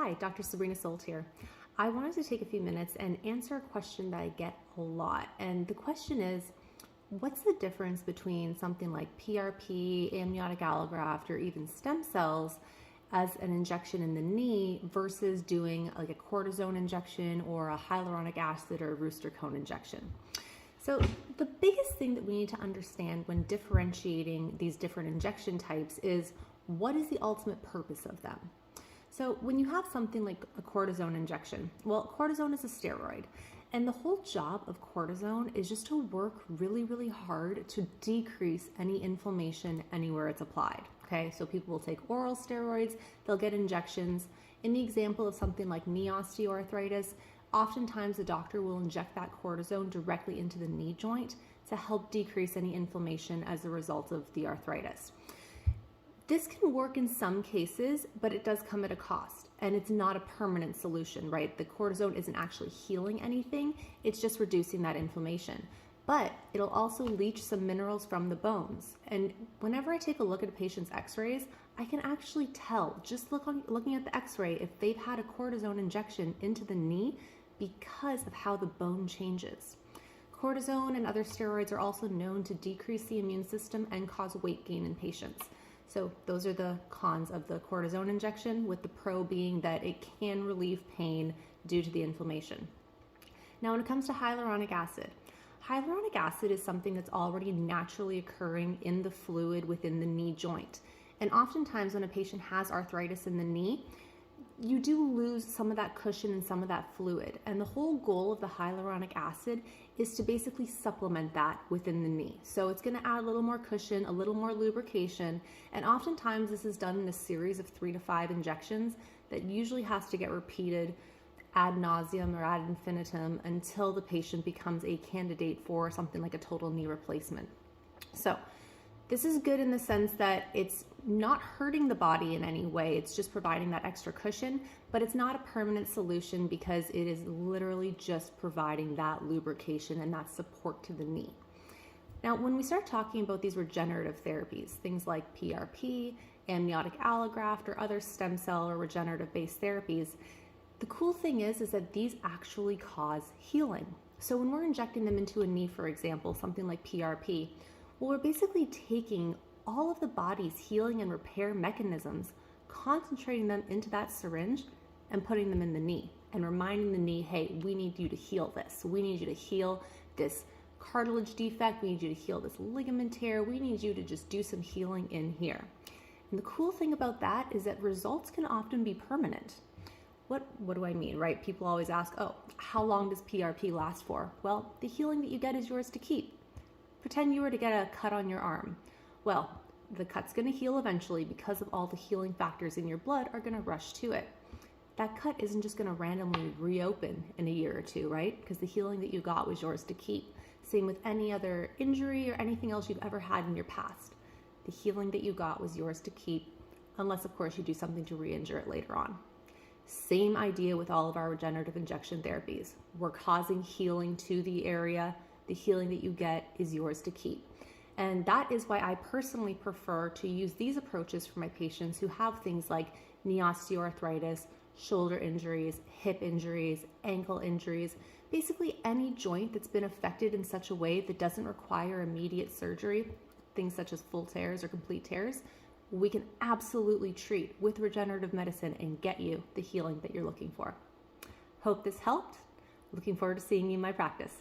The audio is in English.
Hi, Dr. Sabrina Solt here. I wanted to take a few minutes and answer a question that I get a lot. And the question is, what's the difference between something like PRP, amniotic allograft, or even stem cells as an injection in the knee versus doing like a cortisone injection or a hyaluronic acid or a rooster cone injection? So the biggest thing that we need to understand when differentiating these different injection types is what is the ultimate purpose of them? So when you have something like a cortisone injection, well, cortisone is a steroid, and the whole job of cortisone is just to work really, really hard to decrease any inflammation anywhere it's applied. Okay, so people will take oral steroids, they'll get injections. In the example of something like knee osteoarthritis, oftentimes the doctor will inject that cortisone directly into the knee joint to help decrease any inflammation as a result of the arthritis. This can work in some cases, but it does come at a cost, and it's not a permanent solution, right? The cortisone isn't actually healing anything, it's just reducing that inflammation. But it'll also leach some minerals from the bones. And whenever I take a look at a patient's x-rays, I can actually tell, just looking at the x-ray, if they've had a cortisone injection into the knee because of how the bone changes. Cortisone and other steroids are also known to decrease the immune system and cause weight gain in patients. So those are the cons of the cortisone injection, with the pro being that it can relieve pain due to the inflammation. Now, when it comes to hyaluronic acid is something that's already naturally occurring in the fluid within the knee joint. And oftentimes when a patient has arthritis in the knee, you do lose some of that cushion and some of that fluid. And the whole goal of the hyaluronic acid is to basically supplement that within the knee. So it's gonna add a little more cushion, a little more lubrication, and oftentimes this is done in a series of 3 to 5 injections that usually has to get repeated ad nauseum or ad infinitum until the patient becomes a candidate for something like a total knee replacement. So this is good in the sense that it's not hurting the body in any way. It's just providing that extra cushion, but it's not a permanent solution because it is literally just providing that lubrication and that support to the knee. Now, when we start talking about these regenerative therapies, things like PRP, amniotic allograft, or other stem cell or regenerative based therapies, the cool thing is that these actually cause healing. So when we're injecting them into a knee, for example, something like PRP, well, we're basically taking all of the body's healing and repair mechanisms, concentrating them into that syringe and putting them in the knee and reminding the knee, hey, we need you to heal this. We need you to heal this cartilage defect. We need you to heal this ligament tear. We need you to just do some healing in here. And the cool thing about that is that results can often be permanent. What do I mean, right? People always ask, oh, how long does PRP last for? Well, the healing that you get is yours to keep. Pretend you were to get a cut on your arm. Well, the cut's going to heal eventually because of all the healing factors in your blood are going to rush to it. That cut isn't just going to randomly reopen in a year or two, right? Because the healing that you got was yours to keep. Same with any other injury or anything else you've ever had in your past. The healing that you got was yours to keep, unless, of course, you do something to re-injure it later on. Same idea with all of our regenerative injection therapies. We're causing healing to the area. The healing that you get is yours to keep. And that is why I personally prefer to use these approaches for my patients who have things like knee osteoarthritis, shoulder injuries, hip injuries, ankle injuries, basically any joint that's been affected in such a way that doesn't require immediate surgery, things such as full tears or complete tears. We can absolutely treat with regenerative medicine and get you the healing that you're looking for. Hope this helped. Looking forward to seeing you in my practice.